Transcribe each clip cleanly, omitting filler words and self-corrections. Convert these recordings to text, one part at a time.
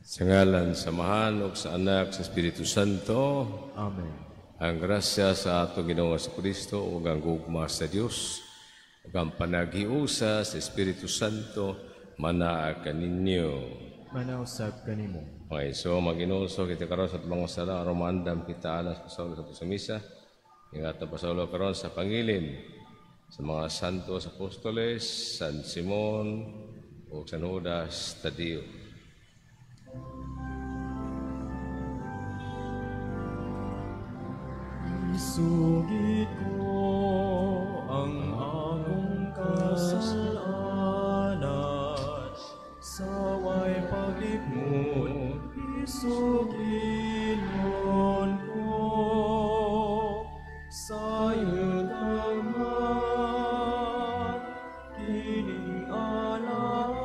Sa ngalan, samahan, ug sa Anak, sa Espiritu Santo. Amen. Ang grasya sa ato Ginoong Kristo ug ang gugma sa Dios ug ang panaghiusa sa Espiritu Santo manaa kaninyo. Manausab kanimo. Okay, so mag-inulso kita karon sa mga sala aron maandam kita alas pasaulo sa misa. Ingatan pasaulo karon sa pangilin sa mga santos apostoles, San Simon ug San Judas Tadeo. Isugid ko ang akong kasalanan, saway paglimot, isugidon ko, sayod naman, kining alaw,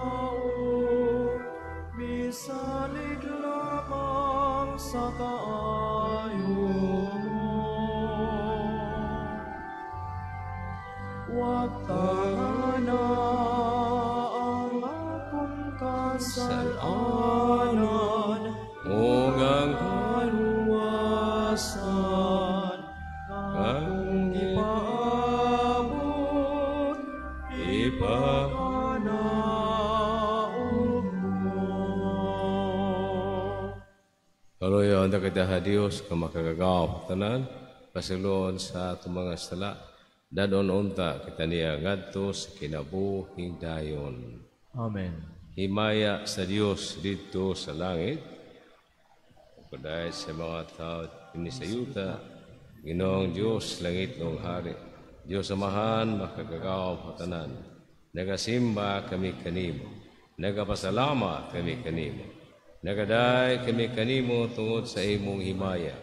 bisalig lamang sa kaayo. Huwag tangana ang akong kasalanan, ug ang kaluwasan, akong ipaabot, ipaganaog mo. Kaluyon na kita Dios ka makagagaw tanan pasilon sa atong mga sala. Dadon unta kita niya ngadto sa kinabuhing dayon. Amen. Himaya sa Dios dito sa langit. Kuday sa mga tao ini sa yuta. Ginoong Dios langit ng hari. Dios amahan makagagaw tanan. Nagasimba kami kanimo. Nagapasalamat kami kanimo. Nagaday kami kanimo tungod sa imong himaya.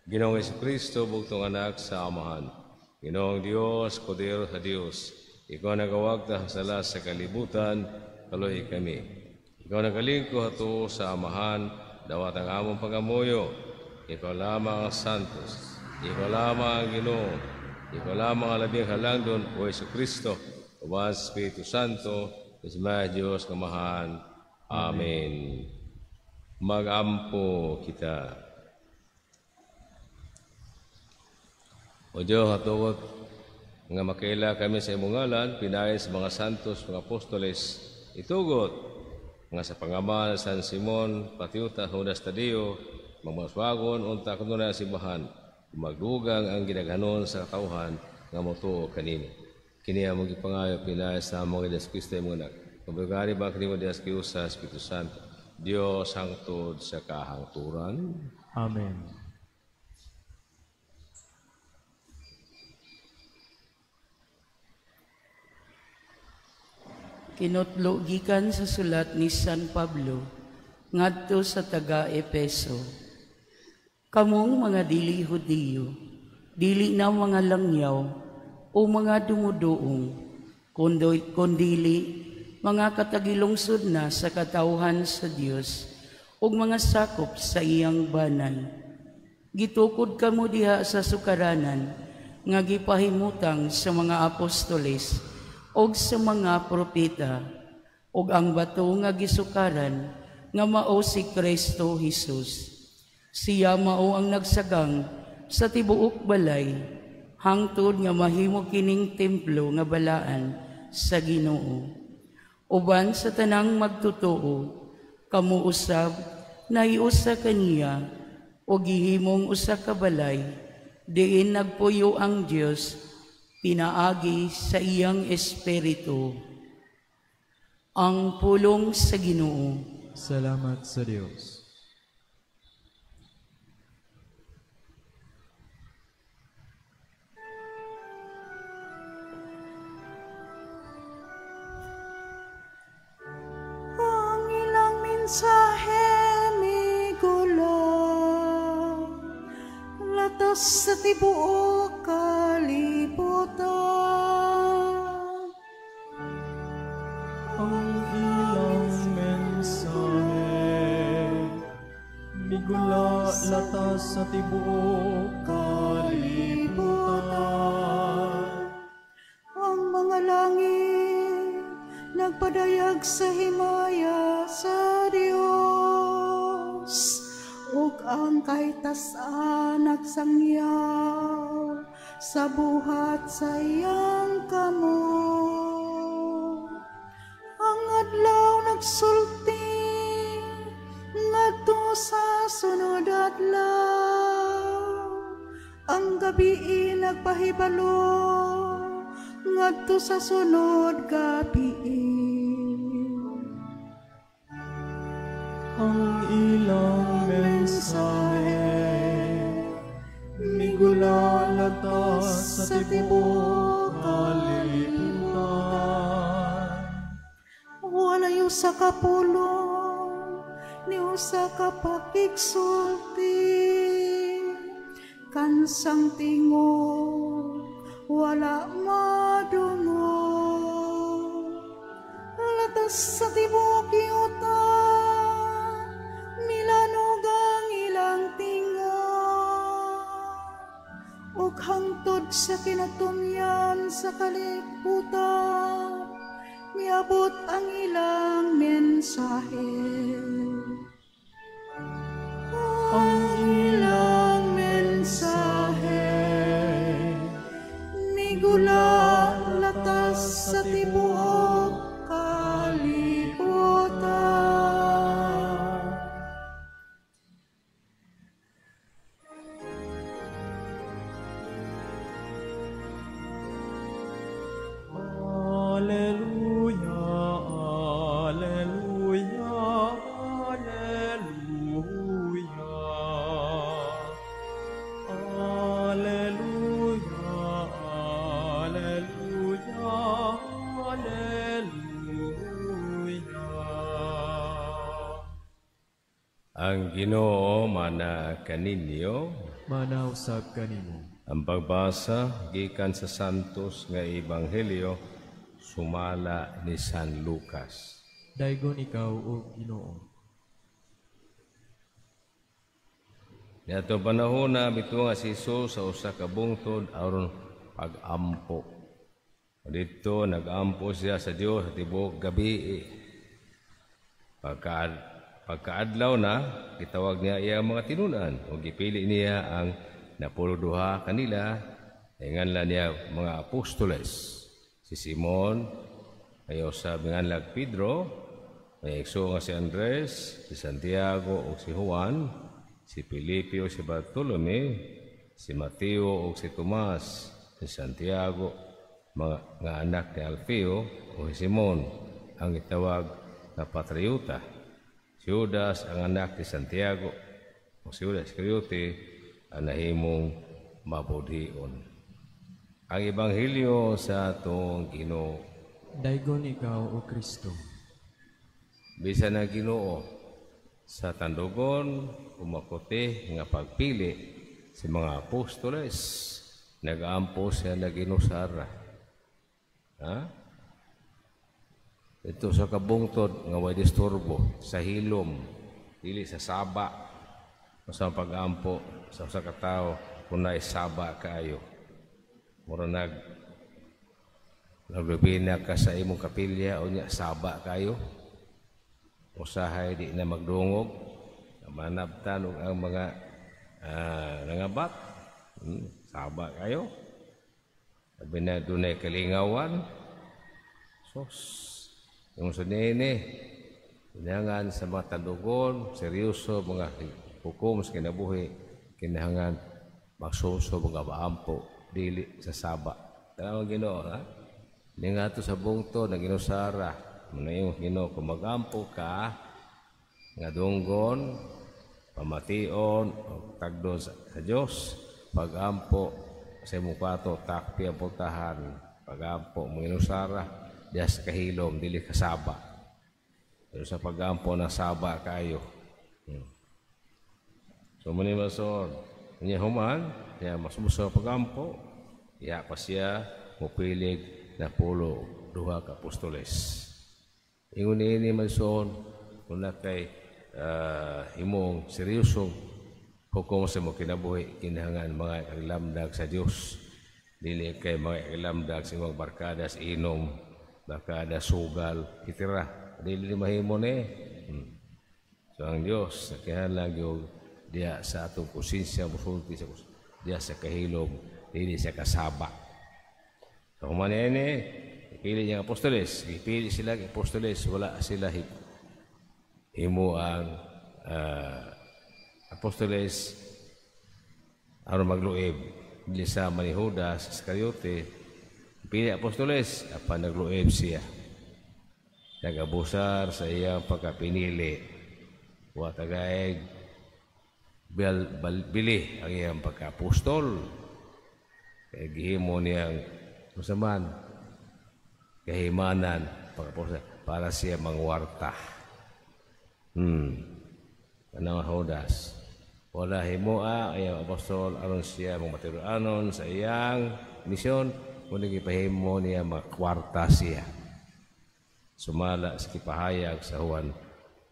Ginoong Jesucristo bugtong anak sa amahan. Ginoong Dios, Kodero sa Dios, ikaw nagawag ta sala sa kalibutan, kaluhi kami. Ikaw nagalingko hato sa amahan, dawat ang among pagamuyo. Ikaw lamang ang santos, ikaw lamang ang Ginoo, ikaw lamang ang labing halangdon, o Jesucristo, uban sa Espiritu Santo, ismay Diyos kamahan. Amen. Magampo kita. O Diyo, hatugot nga makaila kami sa imong ngalan, pinaay sa mga santos, mga apostoles, itugot nga sa pangamal San Simon, Patiuta, Judas Tadeo, magmaswagon, unta kuno na simbahan, magdugang ang ginaghanon sa katawhan nga motuo kanino. Kini among gipangayo pinaay sa among Dios Kristo imong anak. Kabugani ba kanimo Dios Kristo sa Espiritu Santo, Dios hangtod sa kahangturan. Amen. Kinutlo gikan sa sulat ni San Pablo ngadto sa taga-Epeso. Kamong mga dili Hudiyo, dili na mga langyaw o mga dumuduong, kundili mga katagilungsod na sa katawhan sa Dios ug mga sakop sa iyang banal. Gitukod kamo diha sa sukaranan nga gipahimutang sa mga apostoles og sa mga propeta, og ang bato nga gisukaran nga mao si Kristo Jesus. Siya mao ang nagsagang sa tibuok balay, hangtod nga mahimo kining templo nga balaan sa Ginoo. Uban sa tanang magtutuo, kamo usab naiusa kaniya o gihimong usa ka balay, diin nagpuyo ang Dios pinaagi sa iyang espiritu. Ang pulong sa Ginoo. Salamat sa Diyos. Ang ilang mensahe migulang, latas sa tibuok kalibutan. Ang ilang mensahe, migula latas sa tibuok kalibutan. Ang mga langit nagpadayag sa himaya sa Diyos. ang kahitasan nagsangyaw sa buhat sayang kamo. Ang adlaw nagsulti ngadto sa sunod adlaw, ang gabi nagpahibalo ngadto sa sunod gabi. Ang ilang mensahe migula latas sa tibuok kalibutan. Walayo sa kapulong ni usa ka pakigsulti, kansang tingog wala madungog. Latas sa tibuok yuta milanog ang ilang tingog, ug hangtod sa kinatumyan sa kalibutan miabot ang ilang mensahe. Ang ilang mensahe migula latas sa tibuok kalibutan. Alleluia, alleluia, alleluia. Alleluia, alleluia, alleluia. Ang Ginoo mana kaninyo, Manausab kanimo. ang pagbasa gikan sa Santos nga Ebanghelyo sumala ni San Lucas. Daygon ikaw o Ginoo. Niadto panahon na bituon nga si Jesus sa usa ka bungtod aron pag-ampo. Dito nag-ampo siya sa Dios sa tibuok gabi. Pagkaadlaw na, gitawag niya iyang mga tinunan o gipili niya ang napuluduha kanila, inganlan niya mga apostoles. Si Simon, ayo sa binganlag Pedro, may igso nga si Andres, si Santiago o si Juan, si Felipe o si Bartolome, si Mateo o si Tomas, si Santiago, nga anak ni Alfeo o si Simon, ang itawag na Patriota, si Judas ang anak ni Santiago o si Judas Iscariote, ang nahimong mabudhion. Ang Ebanghelyo sa atong Ginoo. Daygon ikaw o Kristo. Bisan na Ginoo sa tandugon umakote nga pagpili sa mga apostoles, nag-aampo siya na ginusara. Ha? Ito sa kabungtod nga way disturbo sa hilom, dili sa saba. Sa pag-ampo sa usa ka tawo kung naay saba kaayo. Mura naglubina ka sa imong kapilya o nya saba kayo. Usahay di na magdungog, manabtan og ang mga nangabat. Saba kayo. Sabi na dunay kalingawan. Sos, yung sunini, kinahangan sa mga tandugon, seryoso, mga hukom sa kinabuhi, kinahangan magsuso, mga maampo, dili sa saba. Tanaw ang Ginoo, ha? Hindi nga ito sa bungto, na ginusara. Muna yung Ginoo, kung magampo ka, nga dunggon, pamation, o tagdon sa Diyos, pagampo, sa imong kwato, takpi ang pultahan, pagampo, mga ginusara, diya sa kahilom, dili kasaba. Pero sa pagampo na saba kayo. So muni masor, niya human, niya masumuso pagampo, iya pa siya mupilig na pulo duha ka apostoles. Ingon ini masor, kung na kay imong seryosong hukom sa mo kinabuhi, kinahangan mga ilamdag sa Dios. Dili kay mga ilamdag sa imong barkada sa inom, barkada sugal, itira. Dili mahimo ni. So ang Dios, kaya lang yung diya sa atong konsensya musulti sa diya sa kahilom dili siya kasaba. So kung manene ipili niya apostoles, ipili sila apostoles, wala sila himo ang apostoles aron magluib dili sa ni Judas Iscariote. Pili apostoles apan nagluib siya, nagabusar sa iyang pagkapinili, wa tagay bili ang iyang pagka-apostol. Kaya gihimo niyang musaman kahimanan pagka-apostol para siya mangwarta. Kanang Judas wala himoa ay apostol aron siya mangmatiruanon sa iyang misyon, kundi gipahimo niya makwarta siya. Sumala sa kipahayag sa Juan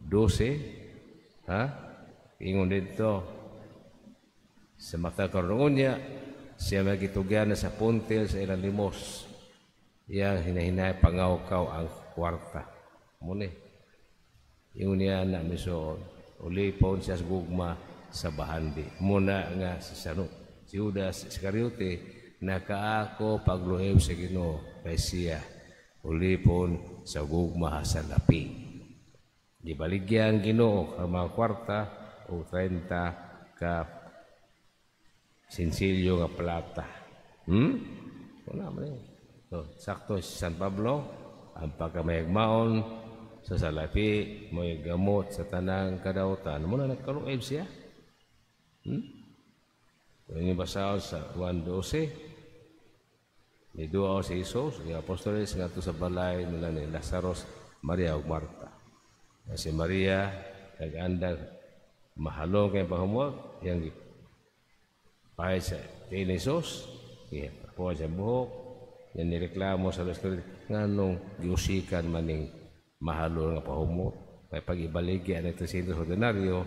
12, ingon dito sa mata karon niya siya magitugyan na sa puntil sa ilang limos, iyang hinahinay pangawkaw ang kwarta muni. Ingon niya na miso ulipon siya sa gugma sa bahandi muna nga si Judas Iscariote nakaako pagluhib sa Ginoo kay siya ulipon sa gugma sa lapi. Gibaligyan Ginoo ang mga kwarta o 30 ka sinsilyo nga plata. Wala man. So, sakto si San Pablo ang pagkamayagmaon sa salapi, may gamot sa tanang kadautan. Muna nagkaluib siya. Ini basaw sa Juan 12. May duwa si Isos, yung apostoles nga to sa balay nila ni Lazarus, Maria ug Marta. Si Maria nag-andang mahalong kay pahumot, yang pahay sa tiin ni Isos, po sa buhok, yan nireklamo sa Lazarus nga nung giusikan maning mahalo nga pahumot. Kaya pag-ibaligyan ng 300 denaryo,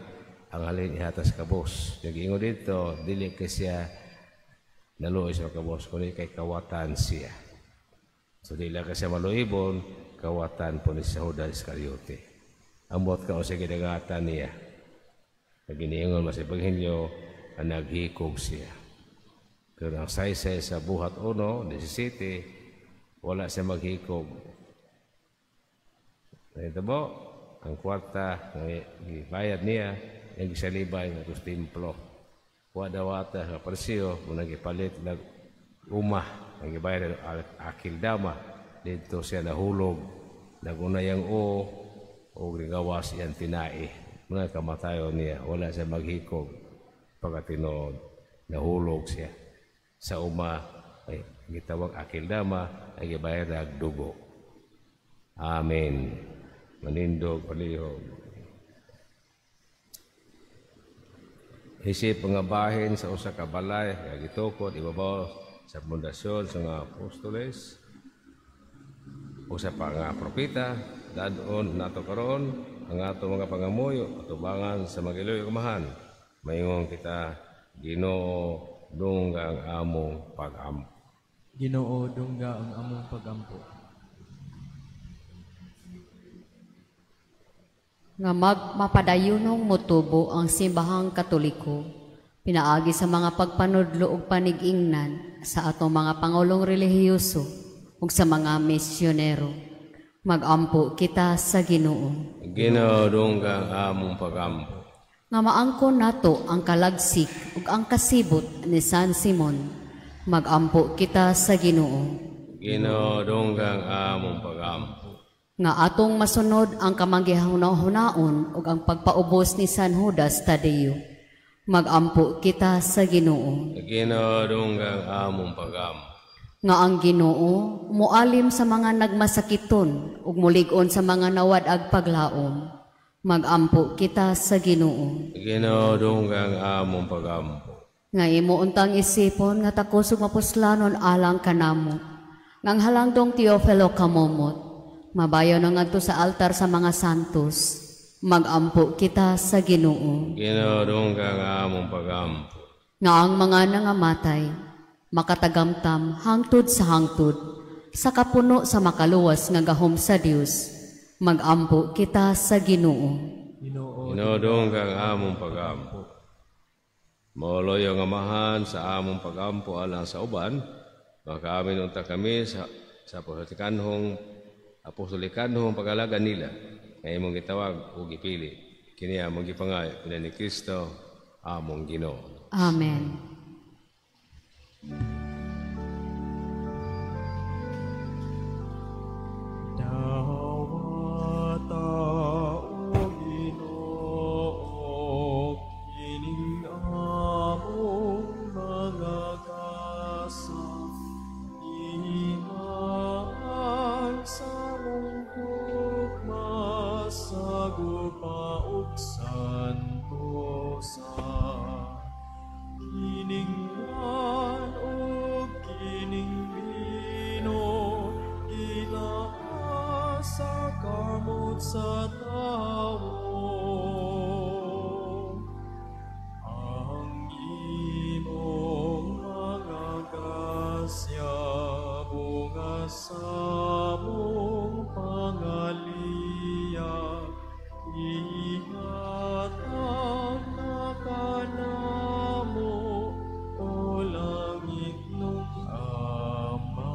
ang halin ihatas kabos. Yung ingo dito, dili ka siya naluoy sa kabos, kundi kay kawatan siya. So dili ka siya maluibon, kawatan po ni Judas Iscariote. Amot ka o sa ginagatan niya. Naginiingon masipaghinyo, ang naghikog siya. Pero ang saysay sa buhat 1:17, wala siya maghikog. Ito po, ang kwarta, bayad niya, yung gisalibay ng templo. Wadawata sa parsiyo, kung nagipalit ng umah, nagibayad ng akildama, dito siya nahulog, nagunayang o gawas yan tinai. Muna kamatayo niya, wala siya maghikog. Pagkatinood, nahulog siya. Sa umah, ay gitawag akildama, ay gibayad ng dugo. Amen. Manindog palihog. Isip pangabahin sa usa ka balay, kaya gitukod ibabaw sa pundasyon sa mga apostoles, usa pa nga propeta, dadon nato karon ang ato mga pangamuyo, atubangan sa magiloy kamahan. Mayingon kita, Ginoo dungga ang among pag-ampo. Ginoo dungga ang among pag-ampo. Nga mapadayunong motubo ang simbahang Katoliko, pinaagi sa mga pagpanudlo ug panigingnan sa atong mga pangulong relihiyoso ug sa mga misyonero. Magampo kita sa Ginoo. Ginoo dungga ang among pag-ampo. Nga maangkon nato ang kalagsik ug ang kasibot ni San Simon. Magampo kita sa Ginoo. Ginoo dungga ang among pag-ampo. Nga atong masunod ang kamanggihunaon ug ang pagpaubos ni San Judas Tadeo. Magampo kita sa Ginoo. Ginoo dungga ang among pag-ampo. Nga ang Ginoo mualim sa mga nagmasakiton ug mulig-on sa mga nawad-ag paglaom. Magampo kita sa Ginoo. Ginoo dungga ang among pag-ampo. Nga imo untang isipon nga takos ug mapuslanon alang kanamo. Ngang halangdong Teofilo kamomot. Mabayo na ngadto sa altar sa mga santos. Magampo kita sa Ginoo. Ginoo dungga ang among pag-ampo. Nga ang mga nangamatay makatagamtam hangtod sa hangtod sa kapuno sa makaluwas nga gahom sa Dios. Magampo kita sa Ginoo. Ginoo Ginoo dungga ang among pag-ampo. Mauloy ang amahan sa among pagampo alang sa uban, makaamin unta kami sa apostolikanhong pag-alaga nila, nga imong gitawag o gipili. Kini among gipangay, pila ni Kristo, among Ginoo. Amen. Dawata o Ginoo, kining among mga kasal, ihaan sa mong hukma, sa gupa ug santosa. Kininghan o kining bino, sa kamot sa tawo. Ang imong mga grasya, bunga sa mong pangaliya, ihatag na kanamo o langit nung Ama.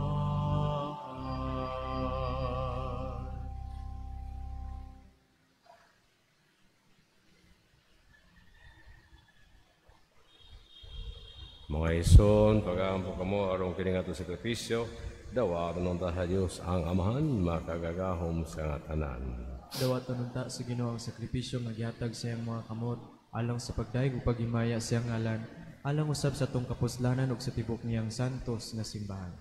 Mga ison, pag-aampo kamo arong kining ato sakripisyo, dawa aron ta sa Dios ang amahan makagagahom sa tanan. Dawat tanunta sa Ginoo ang sakripisyo nga gihatag sa iyang mga kamot alang sa pagdaig ug paghimaya sa iyang ngalan, alang usab sa tong kapuslanan ug sa tibok niyang santos nga simbahan.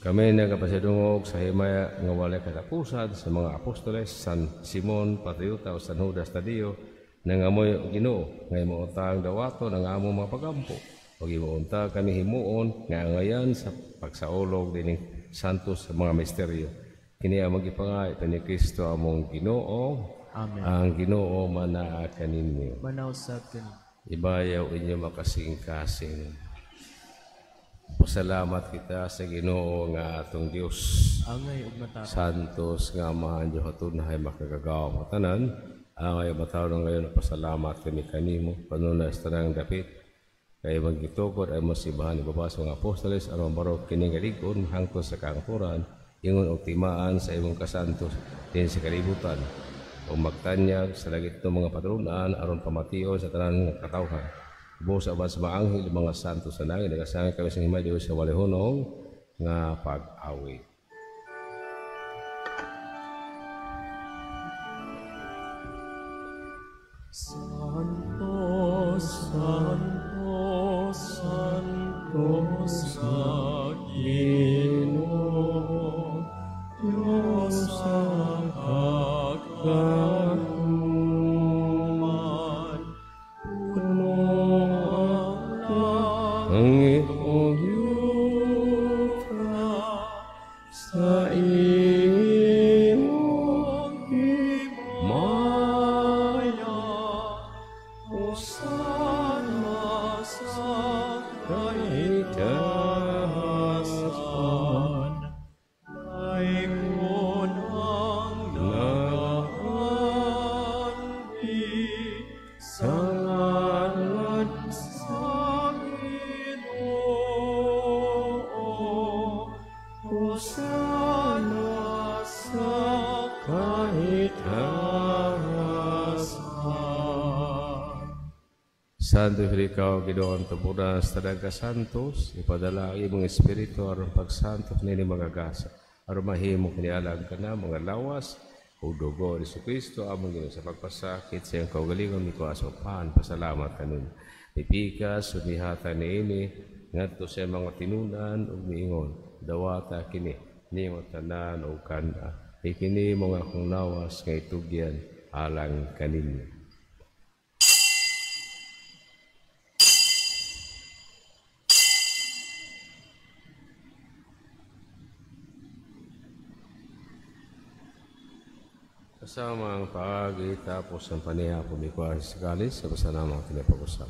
Kami nagapasidungog sa himaya nga walay katapusan sa mga apostoles, San Simon Patriota o San Judas Tadeo, nangamoy Ginoo nga imuuntang dawaton ang among mga pagampo. Ug imuunta kami himuon nga ngayan sa pagsaulog dining santos sa mga misteryo. Kini ang magipangay ni Kristo among Ginoo. Amen. Ang Ginoo manaa kaninyo. Manausab kani. Ibayaw inyo makasing-kasing. Pasalamat kita sa Ginoo nga atong Dios. Angay ug matapang. Santos nga amahan Diyo hatunay makagagawa mo tanan. Angay matawag ngayon pasalamat kami kanimo panunay sa tanang dapit. Kay magitugod ay masibahan ni babas mga apostoles aron barok kini galig-on hangtod sa kangturan ingon og timaan sa imong kasantos din sa kalibutan. O magtanyag sa langit ng mga patrunan aron pamation sa tanan nga katawhan. Buos aban sa mga anghel mga santos sa langit nagasangay kami sa himay Dios sa walihonong nga pag-awit. Santo, Santo, Santo sa Ginoo, Diyos ang kagahuman, puno ang langit o yuta, sa iyong himaya, Hosana sa kaitaasan, ay kunang nagahandi sa ngalan sa Ginoo. Hosana sa kaitaasan. Santo Ikaw, Ginoong tuburan sa Tadagka Santos, ipadala ang imong Espiritu aron pagsantos nini magagasa, aron mahimo kinialag ka na mga lawas o dugo ni Kristo among Ginoo sa pagpasakit sa iyang kaugalingon ni Kuasopan. Pasalamat kanin. Pipikas, sumihata niini, ngadto sa mga tinunan ug miingon, dawata kini, nimo tanan o kana, ikini mga kong lawas nga itugyan alang kaninyo. Kasama ang pagitapos ang panihapon ni Kuasis Kalis sa pasanamang tinapag-usap.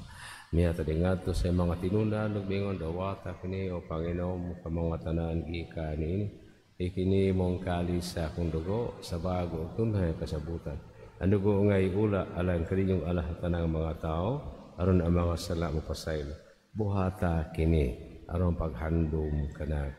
Miya tadingadto sa mga tinunan ug mingon dawata kini o Panginoon ka mga tanan giika niini. Ikini mong kalis sa akong dugo sa bago ug tunay kasabutan. Ano go ngay ula alang kaninyong alahatan ng mga tao, aron ang mga sala mo pasaylo. Buhata kini, aron paghandom kana.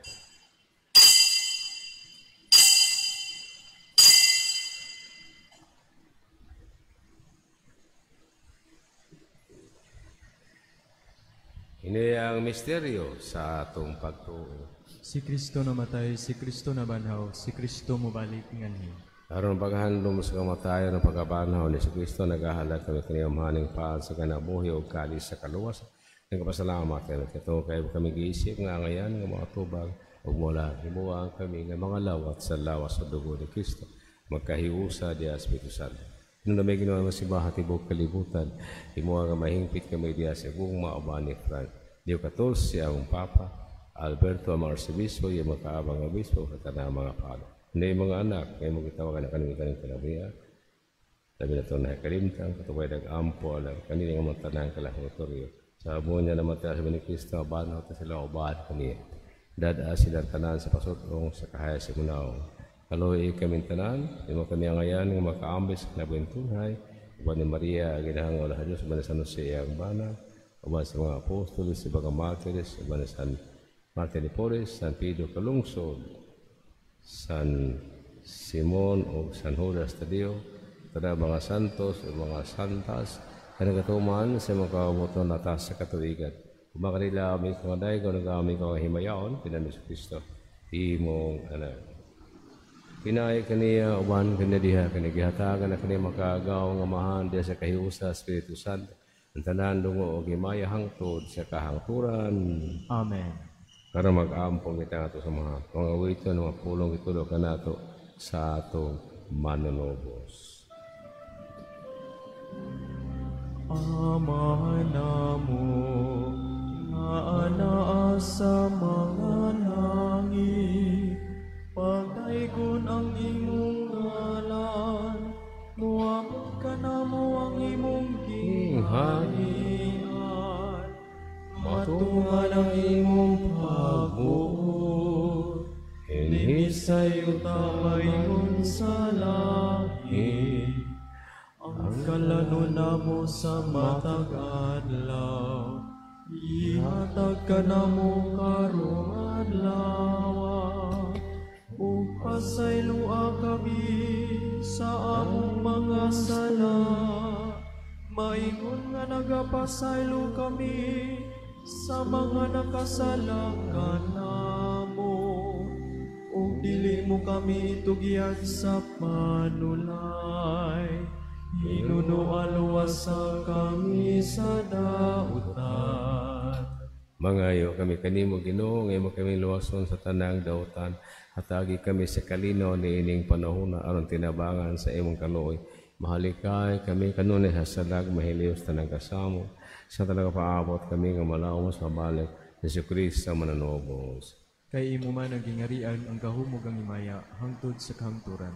Ini ang misteryo sa atong pagtuo. Si Kristo namatay, si Kristo nabanhaw, si Kristo mubalik nganhi. Aron paghandom sa kamatayon ng pagkabanaw ni si Kristo, nagahalag kami kaniyang maning paal sa kanabuhi o kalis sa kaluwas. Nagpasalamat kami kito kayo kami giisip nga ngayon ng mga tubag o mula himuang kami ng mga lawat sa lawas sa dugo ni Kristo. Magkahiusa di Espiritu Santo. Nung na may ginawa mo si Bahatibog kalibutan, himuang nga mahingpit kami di sa buong maaban ni Frank. Diyo 14 ang Papa, Alberto ang mga arsibispo, yung makaabang abispo, katana ang mga palo. Hindi yung mga anak, kayo magkitawagan na kanong kalabiya. Sabi na ito na kalimtang, katubay nag-ampo, alam, kanina nga mga tanang kalahotoryo. Sa buong niya naman tayo sabi ni Kristo, abanaw ta sila ubahan kaniya. Dada silang tanan sa pasutong sa kahaya si Munaw. Kaloy kaming tanan, di mo kami ngayon ng makaambis na buwintunhay, uban ni Maria, ginahang wala sa Diyos, uban ni San Jose ang bana, uban sa mga apostolos, iba ka martyrs, uban ni San Martin de Porres, San Pedro Calungsod, San Simon o San Judas Tadeo, tada mga santos o mga santas, kanagatuman sa mga kawamuton na taas sa katuligan. Kung makanila kami kangaday, kung nagkami kangahimayaon, pinanong sa Kristo, imong anak. Pinay kaniya, uban kanadiha, kanagihatagan na kaniya makagaw ng amahan diya sa kahiusa, Espiritu Santo, ang tanan dungo o gimaya hangtod sa kahangturan. Amen. Para mag-ampong kita nga sa mga awito ng mga pulong itulo ka nato sa atong manunobos. Ama namo, nga anaa sa mga langit, pagdaygon ang imong ngalan, muabot ka namo ang imong gingharian, matungan ang imong pagbuot, hinisayo tamaygon sa langit, ang kalano namo sa matag adlaw, ihatag ka namo karong adlaw, ug pasaylua kami sa among mga sala, maingon nga nagapasaylo kami sa mga nakasala kanamo, ug dili mo kami itugyan sa panulay, hinunualuwasa kami sa dautan. Mangayo kami kanimo Ginoo, ngayon mo kami luwason sa tanang dautan, hatagi kami sa kalino ni ining panahon aron tinabangan sa imong kaluoy. Mahalikay kami kanunay sa salag mahilios tanang kasamo, sa talaga paabot kami nga malawos mabalik ni Jesu Kristo mananobos. Kay imo man ang gingarian ang kahumog ang himaya hangtod sa kahangturan.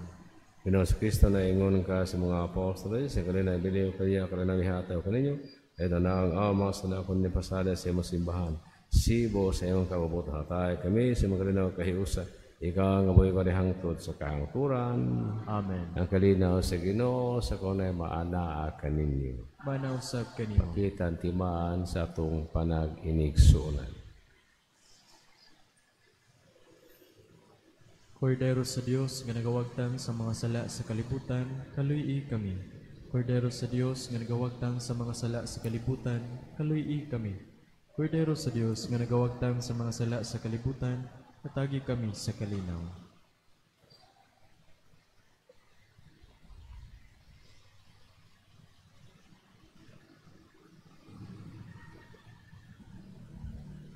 Ginoong sa Kristo na ingon ka sa mga apostoles, sa kanila biliw kaya kanila mihataw kaninyo, ito na ang ama sa nakon ni pasada sa imong simbahan. Sibo sa imong kabubuto hatay kami sa mga kalinaw kahiusa, ikaw ang aboy ko hangtod sa kahangturan. Amen. Ang kalinaw sa Ginoo sa kunay maanaa kaninyo. Manausap kanimo. Pakitan timaan sa atong panag-inigsunan. Kordero sa Dios nga nagawagtang sa mga sala sa kalibutan, kaluy-i kami. Kordero sa Dios nga nagawagtang sa mga sala sa kalibutan, kaluy-i kami. Kordero sa Dios nga nagawagtang sa mga sala sa kalibutan, katagi kami sa kalinaw.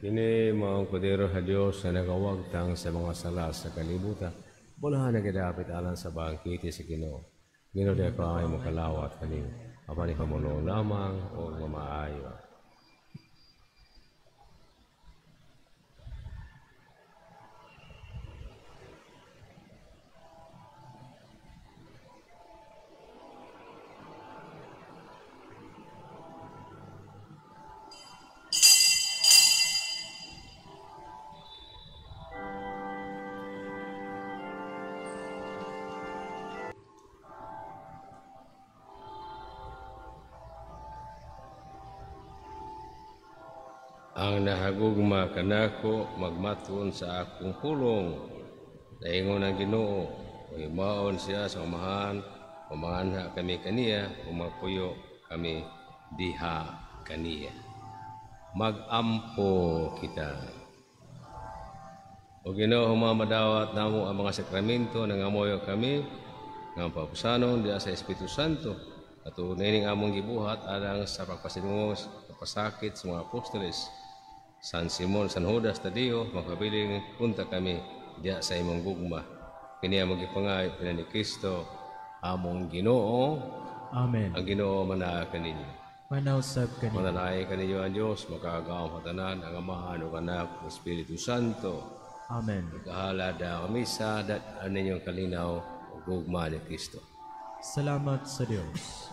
Kini mga kordero sa Diyos na nagawagtang sa mga sala sa kalibutan, bulahan na kidapit alang sa bangkiti sa Ginoo. Ginoo dahil ko ay makalawat kanin, apani pamuno lamang o mamaayo. ang nahagugma kanako magmaton sa akong pulong. Daingon ang Ginoo, mahimaon siya sa umahan, umanha kami kaniya, umapuyo kami diha kaniya. Magampo kita. O Ginoo, humamadawat namo ang mga sakramento, nangamoyo kami, ng papusanon diya sa Espiritu Santo, at unayin among gibuhat alang sa pagpasinungos, pagpasakit sa mga apostoles, San Simon, San Judas Tadeo, magpabiling punta kami diya sa imong gugma. Kini among gipangay ni Kristo, among Ginoo. Amen. Ang Ginoo manaa kaninyo. Manausab kaninyo. Mananaay kaninyo ang Dios, makagaang patanan ang Amahan ug Anak ug Espiritu Santo. Amen. Kahalada kami sa dat ninyong kalinaw ug gugma ni Kristo. Salamat sa Dios.